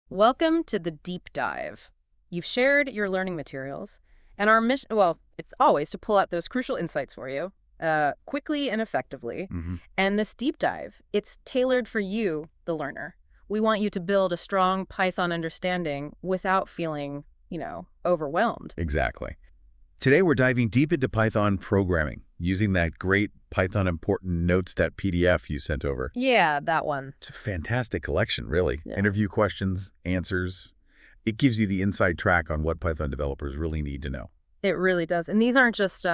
Welcome to the deep dive. You've shared your learning materials, and our mission, well, it's always to pull out those crucial insights for you, quickly and effectively. And this deep dive, it's tailored for you, the learner. We want you to build a strong Python understanding without feeling, overwhelmed. Exactly. Today we're diving deep into Python programming, using that great Python important notes.pdf you sent over. Yeah, that one. It's a fantastic collection, really. Yeah. Interview questions, answers. It gives you the inside track on what Python developers really need to know. It really does. And these aren't just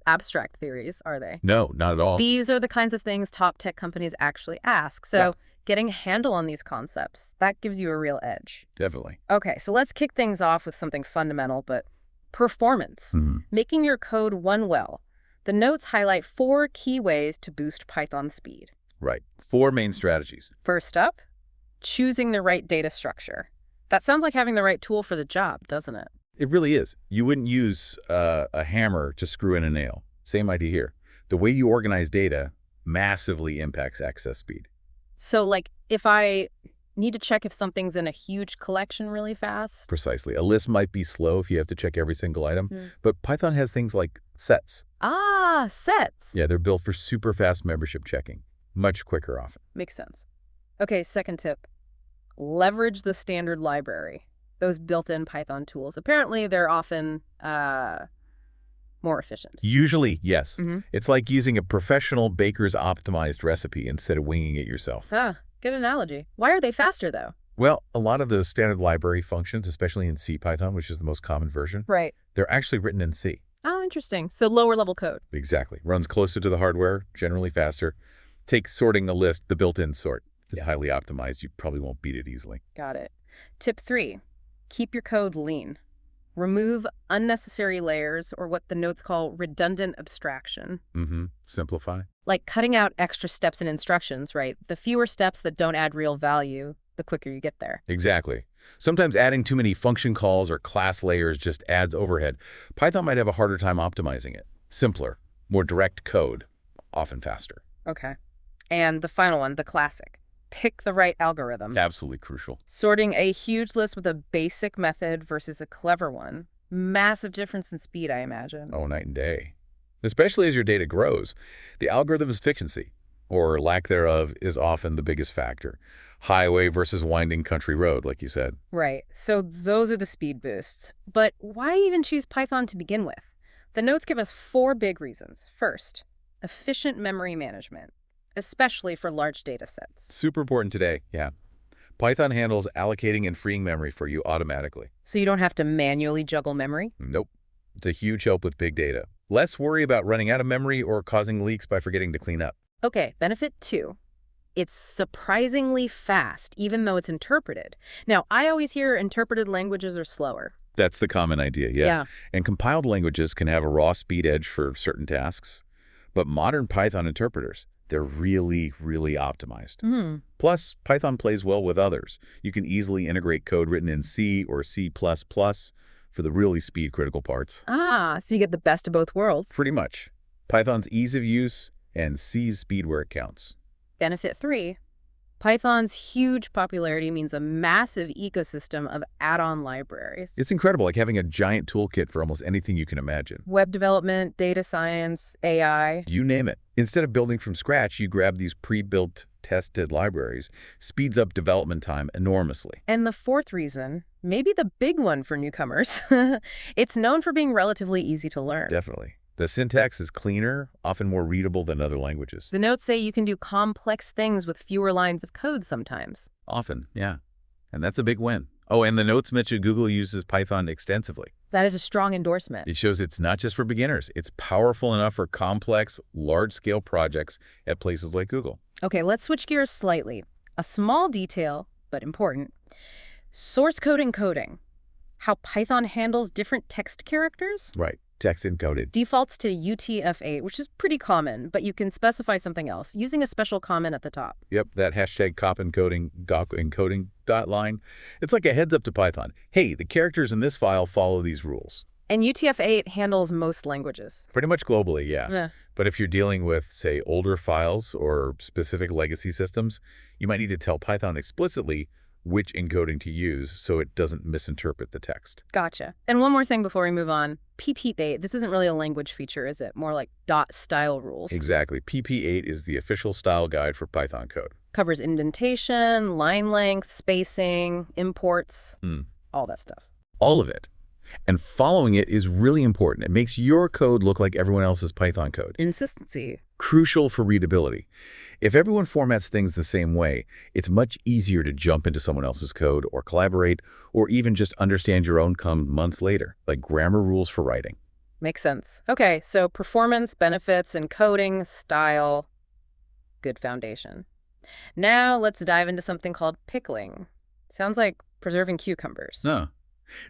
abstract theories, are they? No, not at all. These are the kinds of things top tech companies actually ask. So getting a handle on these concepts, that gives you a real edge. Definitely. Okay, so let's kick things off with something fundamental, but performance. Making your code run well. The notes highlight 4 key ways to boost Python speed. Right. 4 main strategies. First up, choosing the right data structure. That sounds like having the right tool for the job, doesn't it? It really is. You wouldn't use a hammer to screw in a nail. Same idea here. The way you organize data massively impacts access speed. So, like, if I need to check if something's in a huge collection really fast? Precisely. A list might be slow if you have to check every single item, but Python has things like sets. Ah, sets. Yeah, they're built for super fast membership checking. Much quicker often. Makes sense. Okay, second tip. Leverage the standard library. Those built-in Python tools. Apparently, they're often more efficient. Usually, yes. It's like using a professional baker's optimized recipe instead of winging it yourself. Ah, good analogy. Why are they faster, though? Well, a lot of the standard library functions, especially in CPython, which is the most common version, Right. they're actually written in C. Oh, interesting. So lower-level code. Exactly. Runs closer to the hardware, generally faster. Take sorting a list, the built-in sort is highly optimized. You probably won't beat it easily. Got it. Tip 3, keep your code lean. Remove unnecessary layers, or what the notes call redundant abstraction. Simplify. Like cutting out extra steps in instructions, right? The fewer steps that don't add real value, the quicker you get there. Exactly. Sometimes adding too many function calls or class layers just adds overhead. Python might have a harder time optimizing it. Simpler, more direct code, often faster. Okay. And the final one, the classic. Pick the right algorithm. Absolutely crucial. Sorting a huge list with a basic method versus a clever one. Massive difference in speed, I imagine. Oh, night and day. Especially as your data grows. The algorithm's efficiency, or lack thereof, is often the biggest factor. Highway versus winding country road, like you said. Right. So those are the speed boosts. But why even choose Python to begin with? The notes give us 4 big reasons. First, efficient memory management, especially for large data sets. Super important today, yeah. Python handles allocating and freeing memory for you automatically. So you don't have to manually juggle memory? Nope. It's a huge help with big data. Less worry about running out of memory or causing leaks by forgetting to clean up. Okay, benefit 2. It's surprisingly fast, even though it's interpreted. Now, I always hear interpreted languages are slower. That's the common idea, yeah. And compiled languages can have a raw speed edge for certain tasks. But modern Python interpreters, they're really, really optimized. Plus, Python plays well with others. You can easily integrate code written in C or C++ for the really speed-critical parts. Ah, so you get the best of both worlds. Pretty much. Python's ease of use and C's speed where it counts. Benefit 3. Python's huge popularity means a massive ecosystem of add-on libraries. It's incredible, like having a giant toolkit for almost anything you can imagine. Web development, data science, AI. You name it. Instead of building from scratch, you grab these pre-built, tested libraries. Speeds up development time enormously. And the 4th reason, maybe the big one for newcomers, it's known for being relatively easy to learn. Definitely. The syntax is cleaner, often more readable than other languages. The notes say you can do complex things with fewer lines of code sometimes. Often, yeah. And that's a big win. Oh, and the notes mention Google uses Python extensively. That is a strong endorsement. It shows it's not just for beginners. It's powerful enough for complex, large-scale projects at places like Google. Okay, let's switch gears slightly. A small detail, but important. Source code encoding. How Python handles different text characters? Right. Text encoded. Defaults to UTF-8, which is pretty common, but you can specify something else using a special comment at the top. Yep, that hashtag cop encoding, gawk encoding dot line. It's like a heads up to Python. Hey, the characters in this file follow these rules. And UTF-8 handles most languages. Pretty much globally, yeah. But if you're dealing with, say, older files or specific legacy systems, you might need to tell Python explicitly which encoding to use so it doesn't misinterpret the text. Gotcha. And one more thing before we move on. PP8, this isn't really a language feature, is it? More like dot style rules. Exactly. PP8 is the official style guide for Python code. Covers indentation, line length, spacing, imports, all that stuff. All of it. And following it is really important. It makes your code look like everyone else's Python code. Consistency. Crucial for readability. If everyone formats things the same way, it's much easier to jump into someone else's code or collaborate or even just understand your own come months later, like grammar rules for writing. Makes sense. Okay, so performance, benefits, encoding, style, good foundation. Now let's dive into something called pickling. Sounds like preserving cucumbers. No.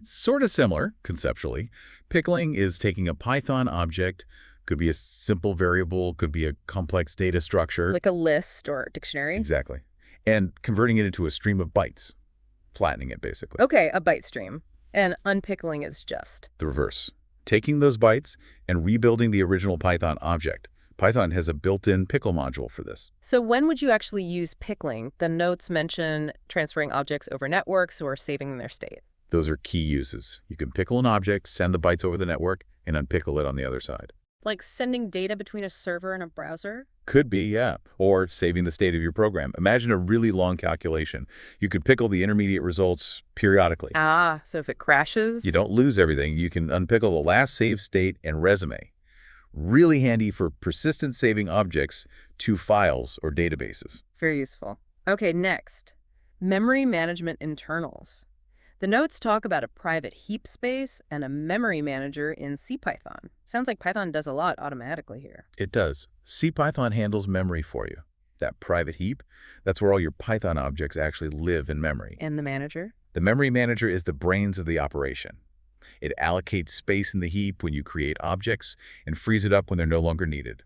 It's sort of similar, conceptually. Pickling is taking a Python object, could be a simple variable, could be a complex data structure. Like a list or dictionary? Exactly. And converting it into a stream of bytes, flattening it, basically. Okay, a byte stream. And unpickling is just The reverse. Taking those bytes and rebuilding the original Python object. Python has a built-in pickle module for this. So when would you actually use pickling? The notes mention transferring objects over networks or saving their state. Those are key uses. You can pickle an object, send the bytes over the network, and unpickle it on the other side. Like sending data between a server and a browser? Could be, yeah. Or saving the state of your program. Imagine a really long calculation. You could pickle the intermediate results periodically. Ah, so if it crashes? You don't lose everything. You can unpickle the last saved state and resume. Really handy for persistent saving objects to files or databases. Very useful. Okay, next. Memory management internals. The notes talk about a private heap space and a memory manager in CPython. Sounds like Python does a lot automatically here. It does. CPython handles memory for you. That private heap, that's where all your Python objects actually live in memory. And the manager? The memory manager is the brains of the operation. It allocates space in the heap when you create objects and frees it up when they're no longer needed.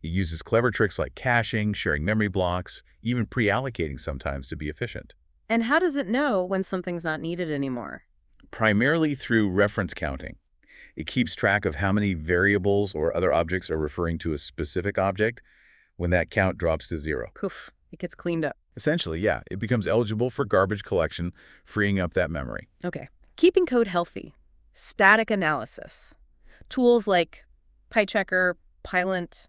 It uses clever tricks like caching, sharing memory blocks, even pre-allocating sometimes to be efficient. And how does it know when something's not needed anymore? Primarily through reference counting. It keeps track of how many variables or other objects are referring to a specific object when that count drops to 0. Poof, it gets cleaned up. Essentially, yeah, it becomes eligible for garbage collection, freeing up that memory. Okay. Keeping code healthy. Static analysis. Tools like PyChecker, Pylint,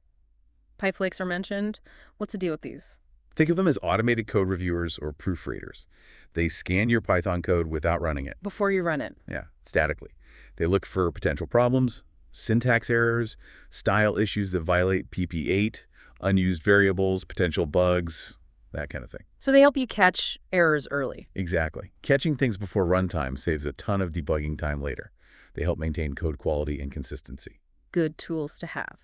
PyFlakes are mentioned. What's the deal with these? Think of them as automated code reviewers or proofreaders. They scan your Python code without running it. Before you run it. Yeah, statically. They look for potential problems, syntax errors, style issues that violate PP8, unused variables, potential bugs, that kind of thing. So they help you catch errors early. Exactly. Catching things before runtime saves a ton of debugging time later. They help maintain code quality and consistency. Good tools to have.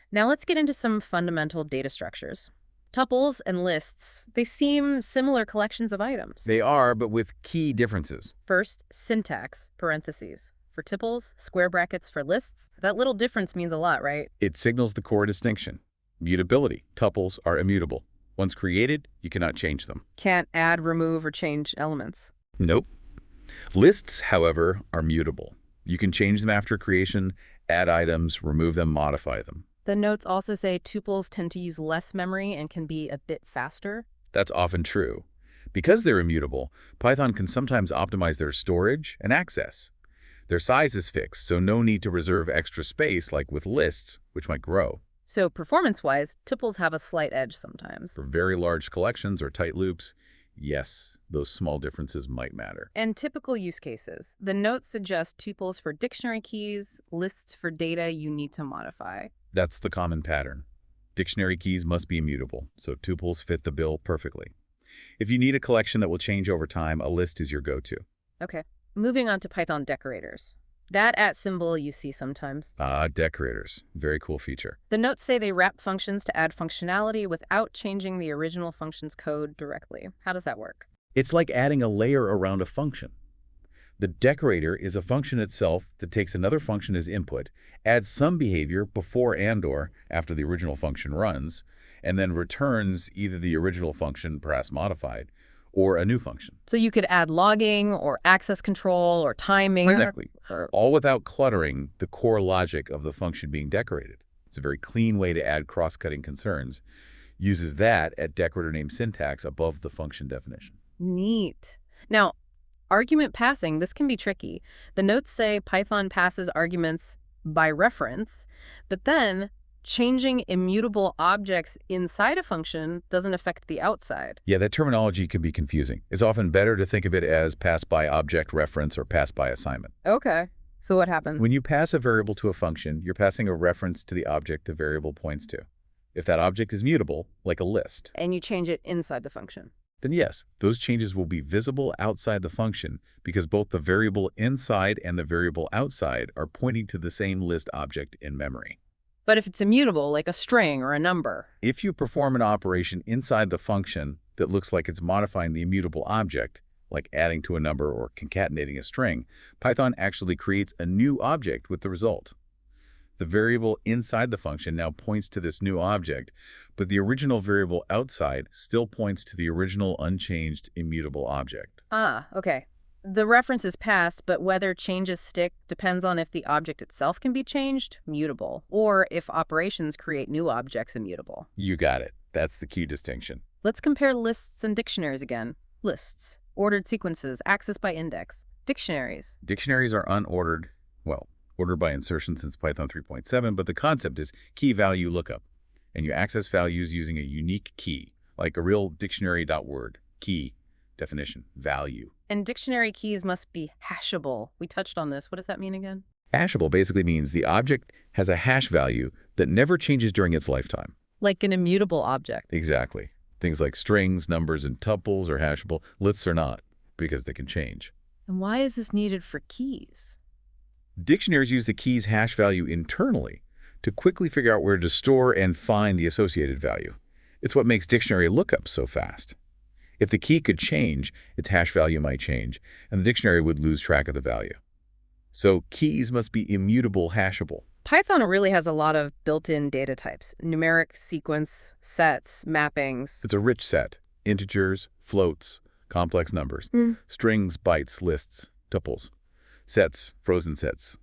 Now let's get into some fundamental data structures. Tuples and lists, they seem similar collections of items. They are, but with key differences. First, syntax, parentheses. For tuples, square brackets for lists. That little difference means a lot, right? It signals the core distinction. Mutability. Tuples are immutable. Once created, you cannot change them. Can't add, remove, or change elements. Nope. Lists, however, are mutable. You can change them after creation, add items, remove them, modify them. The notes also say tuples tend to use less memory and can be a bit faster. That's often true. Because they're immutable, Python can sometimes optimize their storage and access. Their size is fixed, so no need to reserve extra space like with lists, which might grow. So performance-wise, tuples have a slight edge sometimes. For very large collections or tight loops, yes, those small differences might matter. And typical use cases. The notes suggest tuples for dictionary keys, lists for data you need to modify. That's the common pattern. Dictionary keys must be immutable, so tuples fit the bill perfectly. If you need a collection that will change over time, a list is your go-to. Okay. Moving on to Python decorators. That @ symbol you see sometimes. Decorators. Very cool feature. The notes say they wrap functions to add functionality without changing the original function's code directly. How does that work? It's like adding a layer around a function. The decorator is a function itself that takes another function as input, adds some behavior before and/or after the original function runs, and then returns either the original function, perhaps modified, or a new function. So you could add logging or access control or timing. Exactly. All without cluttering the core logic of the function being decorated. It's a very clean way to add cross-cutting concerns. Uses that at decorator name syntax above the function definition. Neat. Now, argument passing, this can be tricky. The notes say Python passes arguments by reference, but then changing immutable objects inside a function doesn't affect the outside. Yeah, that terminology can be confusing. It's often better to think of it as pass by object reference or pass by assignment. Okay. So what happens? When you pass a variable to a function, you're passing a reference to the object the variable points to. If that object is mutable, like a list, And you change it inside the function. then yes, those changes will be visible outside the function because both the variable inside and the variable outside are pointing to the same list object in memory. But if it's immutable, like a string or a number. If you perform an operation inside the function that looks like it's modifying the immutable object, like adding to a number or concatenating a string, Python actually creates a new object with the result. The variable inside the function now points to this new object, but the original variable outside still points to the original unchanged immutable object. Ah, okay. The reference is passed, but whether changes stick depends on if the object itself can be changed, mutable, or if operations create new objects immutable. You got it. That's the key distinction. Let's compare lists and dictionaries again. Lists, ordered sequences, access by index. Dictionaries. Dictionaries are unordered, well, ordered by insertion since Python 3.7, but the concept is key value lookup, and you access values using a unique key, like a real dictionary.word, key, definition, value. And dictionary keys must be hashable. We touched on this. What does that mean again? Hashable basically means the object has a hash value that never changes during its lifetime. Like an immutable object. Exactly. Things like strings, numbers, and tuples are hashable. Lists are not, because they can change. And why is this needed for keys? Dictionaries use the key's hash value internally to quickly figure out where to store and find the associated value. It's what makes dictionary lookups so fast. If the key could change, its hash value might change, and the dictionary would lose track of the value. So keys must be immutable hashable. Python really has a lot of built-in data types. Numeric, sequence, sets, mappings. It's a rich set. Integers, floats, complex numbers, strings, bytes, lists, tuples, sets, frozen sets,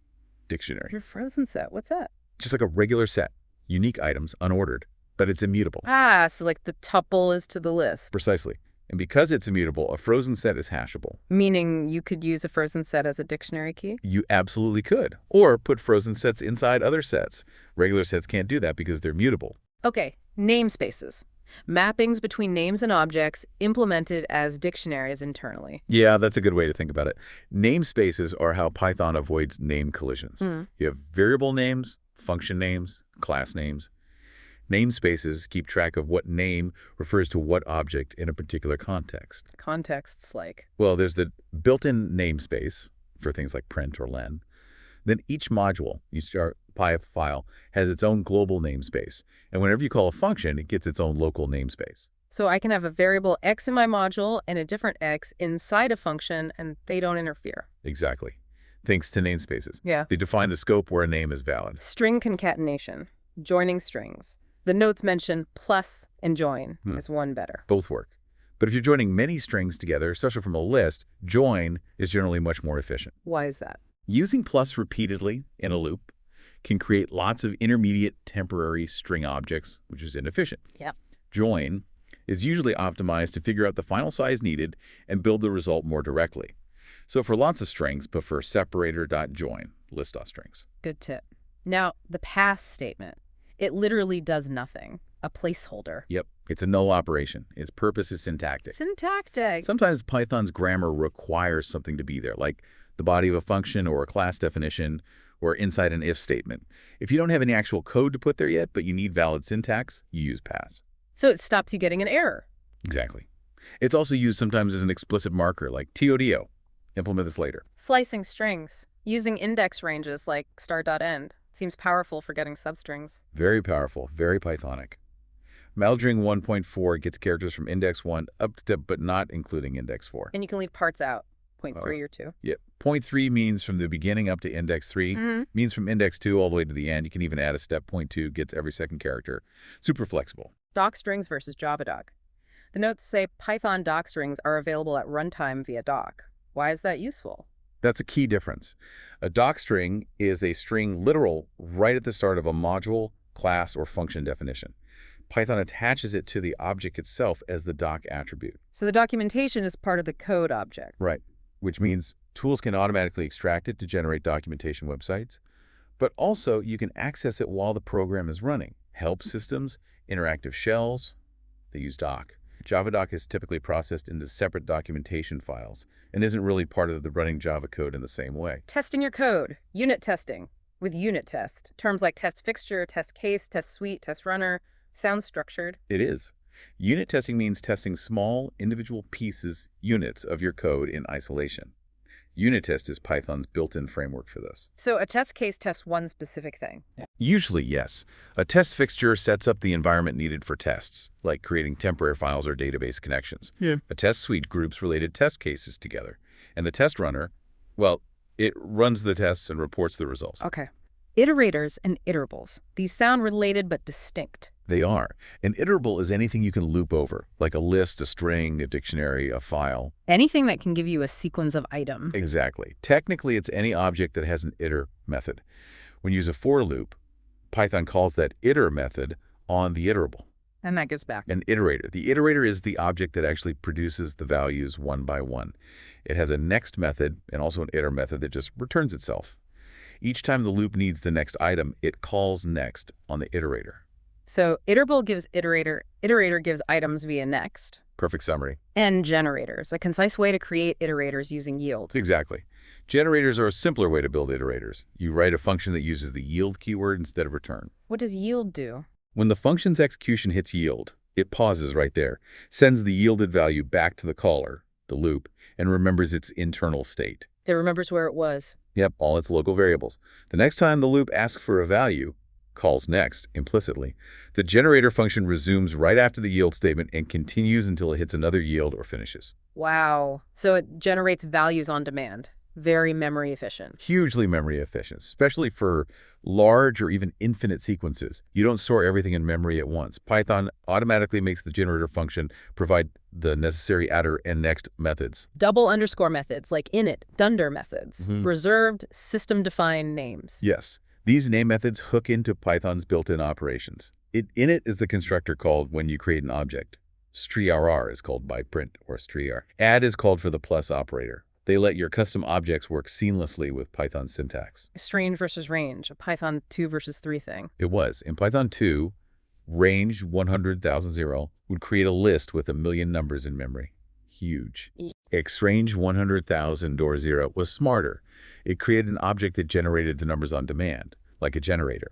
dictionary. Your frozen set, what's that? Just like a regular set. Unique items, unordered, but it's immutable. Ah, so like the tuple is to the list. Precisely. And because it's immutable, a frozen set is hashable. Meaning you could use a frozen set as a dictionary key? You absolutely could. Or put frozen sets inside other sets. Regular sets can't do that because they're mutable. Okay, namespaces. Mappings between names and objects implemented as dictionaries internally. Yeah, that's a good way to think about it. Namespaces are how Python avoids name collisions. You have variable names, function names, class names. Namespaces keep track of what name refers to what object in a particular context. Contexts like? Well, there's the built-in namespace for things like print or len. Then each module, each Py file, has its own global namespace. And whenever you call a function, it gets its own local namespace. So I can have a variable x in my module and a different x inside a function, and they don't interfere. Exactly. Thanks to namespaces. Yeah. They define the scope where a name is valid. String concatenation, joining strings. The notes mention plus and join as one better. Both work. But if you're joining many strings together, especially from a list, join is generally much more efficient. Why is that? Using plus repeatedly in a loop can create lots of intermediate temporary string objects, which is inefficient. Yep. Join is usually optimized to figure out the final size needed and build the result more directly. So for lots of strings, prefer separator.join, list.strings. Good tip. Now, the pass statement. It literally does nothing. A placeholder. Yep. It's a null operation. Its purpose is syntactic. Syntactic. Sometimes Python's grammar requires something to be there, like the body of a function or a class definition or inside an if statement. If you don't have any actual code to put there yet, but you need valid syntax, you use pass. So it stops you getting an error. Exactly. It's also used sometimes as an explicit marker, like TODO. Implement this later. Slicing strings. Using index ranges like start.end. Seems powerful for getting substrings. Very powerful, very Pythonic. Maldering 1.4 gets characters from index 1 up to, but not including index 4. And you can leave parts out, 0.3 or 2. Yep. 0.3 means from the beginning up to index 3. Means from index 2 all the way to the end. You can even add a step. 0.2 gets every second character. Super flexible. Docstrings versus Javadoc. The notes say Python docstrings are available at runtime via doc. Why is that useful? That's a key difference. A docstring is a string literal right at the start of a module, class, or function definition. Python attaches it to the object itself as the doc attribute. So the documentation is part of the code object. Right, which means tools can automatically extract it to generate documentation websites, but also you can access it while the program is running. Help systems, interactive shells, they use doc. JavaDoc is typically processed into separate documentation files and isn't really part of the running Java code in the same way. Testing your code, unit testing with unit test. Terms like test fixture, test case, test suite, test runner. Sounds structured. It is. Unit testing means testing small, individual pieces, units of your code in isolation. Unit test is Python's built-in framework for this. So a test case tests one specific thing? Usually, yes. A test fixture sets up the environment needed for tests, like creating temporary files or database connections. A test suite groups related test cases together. And the test runner, well, it runs the tests and reports the results. Okay. Iterators and iterables. These sound related but distinct. They are. An iterable is anything you can loop over, like a list, a string, a dictionary, a file. Anything that can give you a sequence of items. Exactly. Technically, it's any object that has an iter method. When you use a for loop, Python calls that iter method on the iterable. And that gives back An iterator. The iterator is the object that actually produces the values one by one. It has a next method and also an iter method that just returns itself. Each time the loop needs the next item, it calls next on the iterator. So iterable gives iterator, iterator gives items via next. Perfect summary. And generators, a concise way to create iterators using yield. Exactly. Generators are a simpler way to build iterators. You write a function that uses the yield keyword instead of return. What does yield do? When the function's execution hits yield, it pauses right there, sends the yielded value back to the caller, the loop, and remembers its internal state. It remembers where it was. Yep, all its local variables. The next time the loop asks for a value, calls next implicitly, the generator function resumes right after the yield statement and continues until it hits another yield or finishes. Wow. So it generates values on demand. Very memory efficient. Hugely memory efficient, especially for large or even infinite sequences. You don't store everything in memory at once. Python automatically makes the generator function provide the necessary attr and next methods. Double underscore methods like init, dunder methods. Reserved system-defined names. Yes. These name methods hook into Python's built-in operations. Init is the constructor called when you create an object. strrr is called by print or strrr. Add is called for the plus operator. They let your custom objects work seamlessly with Python syntax. Strange versus range, a Python 2 versus 3 thing. It was. In Python 2, range 100,000 would create a list with 1,000,000 numbers in memory. Huge. Xrange 100,000 was smarter. It created an object that generated the numbers on demand, like a generator.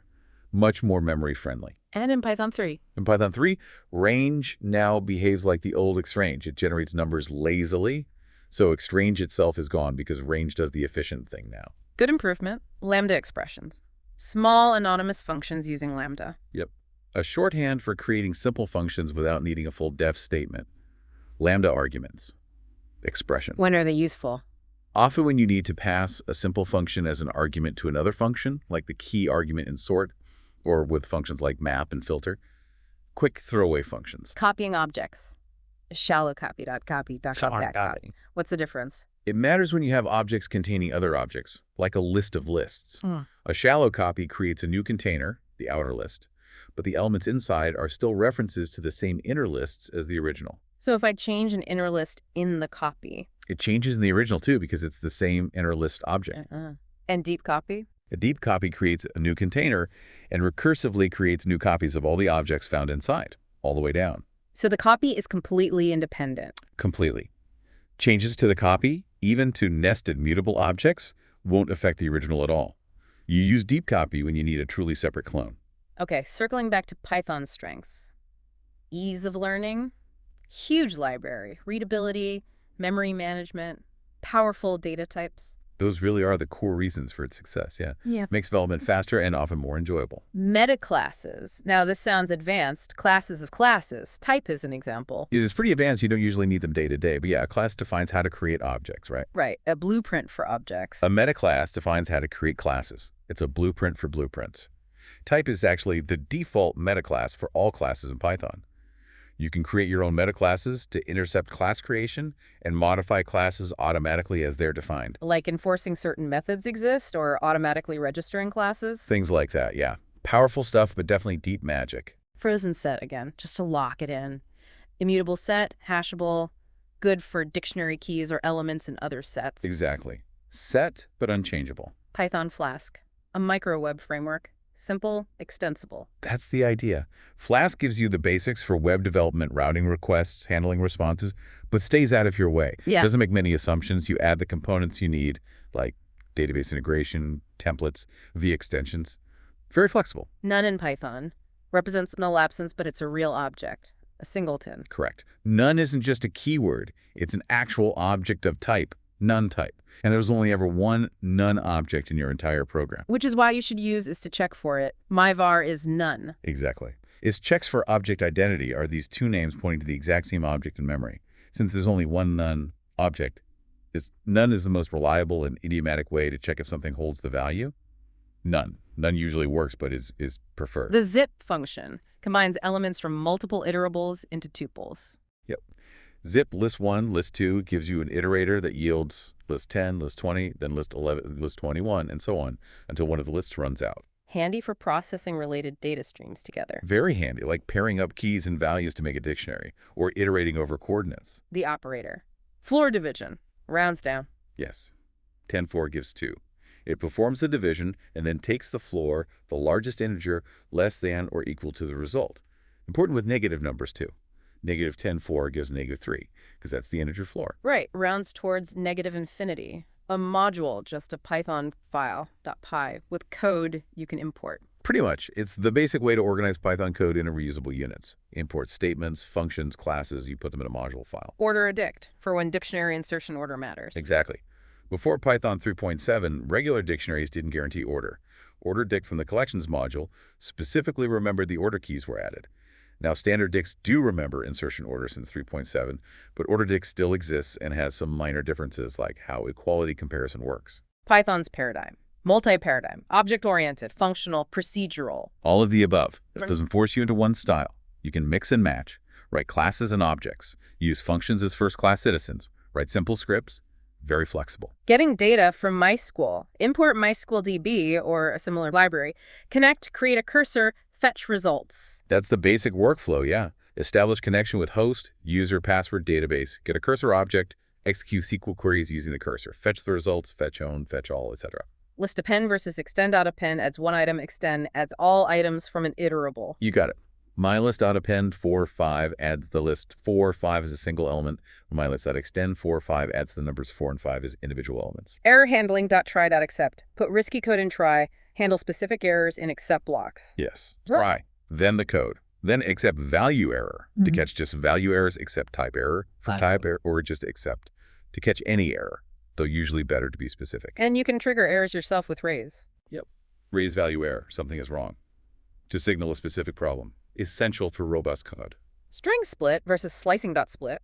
Much more memory friendly. And in Python 3. In Python 3, range now behaves like the old Xrange. It generates numbers lazily. So Xrange itself is gone because range does the efficient thing now. Good improvement. Lambda expressions. Small anonymous functions using lambda. Yep. A shorthand for creating simple functions without needing a full def statement. Lambda arguments. Expression. When are they useful? Often when you need to pass a simple function as an argument to another function, like the key argument in sort, or with functions like map and filter. Quick throwaway functions. Copying objects. Shallow copy. What's the difference? It matters when you have objects containing other objects, like a list of lists. A shallow copy creates a new container, the outer list, but the elements inside are still references to the same inner lists as the original. So if I change an inner list in the copy? It changes in the original too because it's the same inner list object. And deep copy? A deep copy creates a new container and recursively creates new copies of all the objects found inside, all the way down. So the copy is completely independent? Completely. Changes to the copy, even to nested mutable objects, won't affect the original at all. You use deep copy when you need a truly separate clone. Okay, circling back to Python's strengths. Ease of learning, huge library, readability, memory management, powerful data types. Those really are the core reasons for its success, yeah. Makes development faster and often more enjoyable. Meta classes. Now this sounds advanced. Classes of classes. Type is an example. It's pretty advanced. You don't usually need them day to day. But yeah, a class defines how to create objects, right? Right. A blueprint for objects. A meta class defines how to create classes. It's a blueprint for blueprints. Type is actually the default meta class for all classes in Python. You can create your own meta classes to intercept class creation and modify classes automatically as they're defined. Like enforcing certain methods exist or automatically registering classes? Things like that, yeah. Powerful stuff, but definitely deep magic. Frozen set again, just to lock it in. Immutable set, hashable, good for dictionary keys or elements in other sets. Exactly. Set, but unchangeable. Python Flask, a micro-web framework. Simple, extensible. That's the idea. Flask gives you the basics for web development, routing requests, handling responses, but stays out of your way. Yeah. Doesn't make many assumptions. You add the components you need, like database integration, templates, v-extensions. Very flexible. None in Python. Represents null absence, but it's a real object. A singleton. Correct. None isn't just a keyword. It's an actual object of type, none type. And there's only ever one none object in your entire program. Which is why you should use is to check for it. My var is none. Exactly. Its checks for object identity are these two names pointing to the exact same object in memory. Since there's only one none object, none is the most reliable and idiomatic way to check if something holds the value. None. None usually works, but is preferred. The zip function combines elements from multiple iterables into tuples. Yep. Zip list 1, list 2 gives you an iterator that yields list 10, list 20, then list 11, list 21, and so on, until one of the lists runs out. Handy for processing related data streams together. Very handy, like pairing up keys and values to make a dictionary, or iterating over coordinates. The operator. Floor division. Rounds down. Yes. 10-4 gives 2. It performs the division and then takes the floor, the largest integer, less than or equal to the result. Important with negative numbers, too. Negative 10-4 gives negative 3, because that's the integer floor. Right, rounds towards negative infinity. A module, just a Python file, .py, with code you can import. Pretty much. It's the basic way to organize Python code into reusable units. Import statements, functions, classes, you put them in a module file. Order a dict, for when dictionary insertion order matters. Exactly. Before Python 3.7, regular dictionaries didn't guarantee order. Order dict from the collections module specifically remembered the order keys were added. Now, standard dicts do remember insertion order since 3.7, but order dict still exists and has some minor differences like how equality comparison works. Python's paradigm. Multi-paradigm. Object-oriented, functional, procedural. All of the above. It doesn't force you into one style. You can mix and match, write classes and objects, use functions as first-class citizens, write simple scripts. Very flexible. Getting data from MySQL. Import MySQLDB or a similar library. Connect, create a cursor, fetch results. That's the basic workflow, yeah. Establish connection with host, user, password, database, get a cursor object, execute SQL queries using the cursor, fetch the results, fetch own, fetch all, etc. List append versus extend.append adds one item, extend adds all items from an iterable. You got it. MyList.append 4.5 adds the list 4, 5 as a single element. MyList.extend 4.5 adds the numbers 4 and 5 as individual elements. Error handling.try.accept. Put risky code in try. Handle specific errors in accept blocks. Yes. Try. Then the code. Then accept value error. To catch just value errors, accept type error. For type error, or just accept. To catch any error, though usually better to be specific. And you can trigger errors yourself with raise. Yep. Raise value error. Something is wrong. To signal a specific problem. Essential for robust code. String split versus slicing.split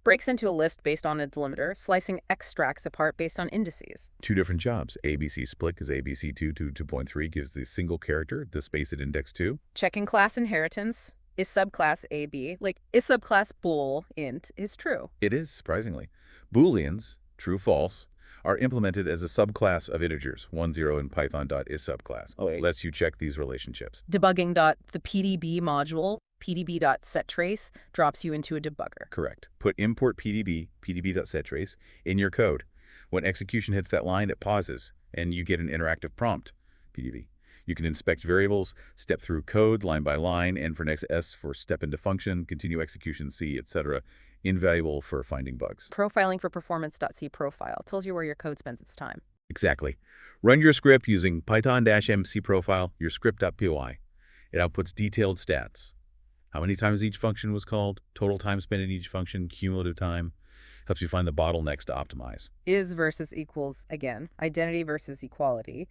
breaks into a list based on a delimiter. Slicing extracts apart based on indices. Two different jobs. ABC split is ABC2 to 2.3 gives the single character the space at index 2. Checking class inheritance. Is subclass AB, like is subclass bool int, is true. It is, surprisingly. Booleans, true, false, are implemented as a subclass of integers. 1.0 in Python.isSubclass lets you check these relationships. Debugging.the PDB module, pdb.setTrace, drops you into a debugger. Correct. Put import pdb, pdb.setTrace, in your code. When execution hits that line, it pauses, and you get an interactive prompt, pdb. You can inspect variables, step through code line by line, and for next S for step into function, continue execution C, etc. Invaluable for finding bugs. Profiling for performance.c profile tells you where your code spends its time. Exactly. Run your script using python-mcprofile, your script.py. It outputs detailed stats. How many times each function was called, total time spent in each function, cumulative time. Helps you find the bottlenecks to optimize. Is versus equals, again. Identity versus equality.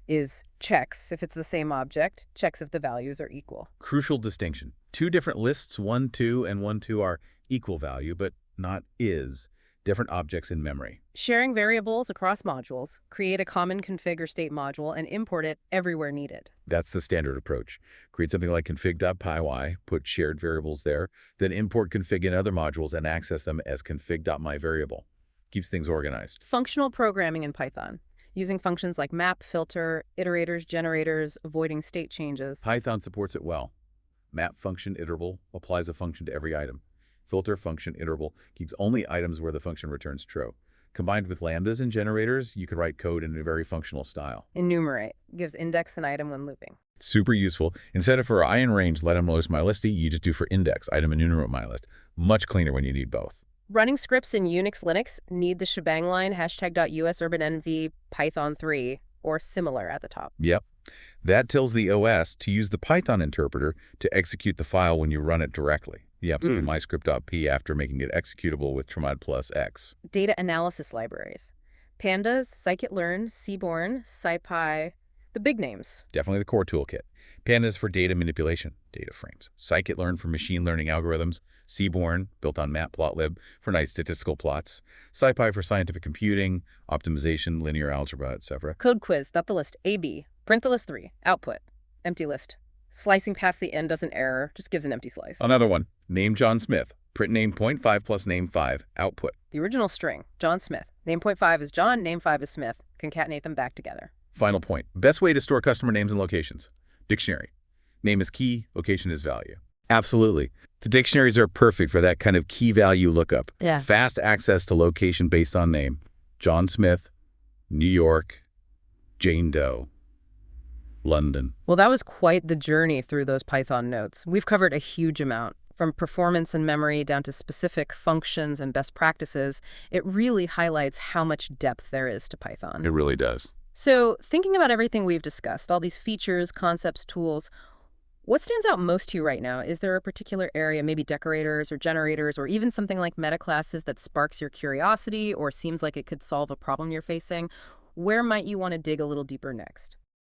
Is checks if it's the same object, checks if the values are equal. Crucial distinction. Two different lists, 1, 2, and 1, 2 are equal value, but not is. Different objects in memory. Sharing variables across modules. Create a common config or state module and import it everywhere needed. That's the standard approach. Create something like config.py, put shared variables there, then import config in other modules and access them as config.myVariable. Keeps things organized. Functional programming in Python. Using functions like map, filter, iterators, generators, avoiding state changes. Python supports it well. Map function iterable applies a function to every item. Filter function iterable keeps only items where the function returns true. Combined with lambdas and generators, you could write code in a very functional style. Enumerate gives index an item when looping. Super useful. Instead of for InRange, let them list my listy, you just do for index, item enumerate my list. Much cleaner when you need both. Running scripts in Unix, Linux need the shebang line #usurbanenv python 3 or similar at the top. Yep. That tells the OS to use the Python interpreter to execute the file when you run it directly. Yep, so myscript.p after making it executable with tmod plus x. Data analysis libraries. Pandas, scikit-learn, Seaborn, SciPy, the big names. Definitely the core toolkit. Pandas for data manipulation, data frames. Scikit-learn for machine learning algorithms. Seaborn, built on Matplotlib, for nice statistical plots. SciPy for scientific computing, optimization, linear algebra, etc. Code quiz, the list, AB, print the list 3, output, empty list. Slicing past the end doesn't error, just gives an empty slice. Another one, name John Smith. Print name 0.5 plus name 5, output. The original string, John Smith. Name 0.5 is John, name 5 is Smith. Concatenate them back together. Final point, best way to store customer names and locations. Dictionary. Name is key, location is value. Absolutely. The dictionaries are perfect for that kind of key value lookup. Yeah. Fast access to location based on name. John Smith, New York, Jane Doe, London. Well, that was quite the journey through those Python notes. We've covered a huge amount, from performance and memory down to specific functions and best practices. It really highlights how much depth there is to Python. It really does. So, thinking about everything we've discussed, all these features, concepts, tools, what stands out most to you right now? Is there a particular area, maybe decorators or generators, or even something like metaclasses that sparks your curiosity or seems like it could solve a problem you're facing? Where might you want to dig a little deeper next?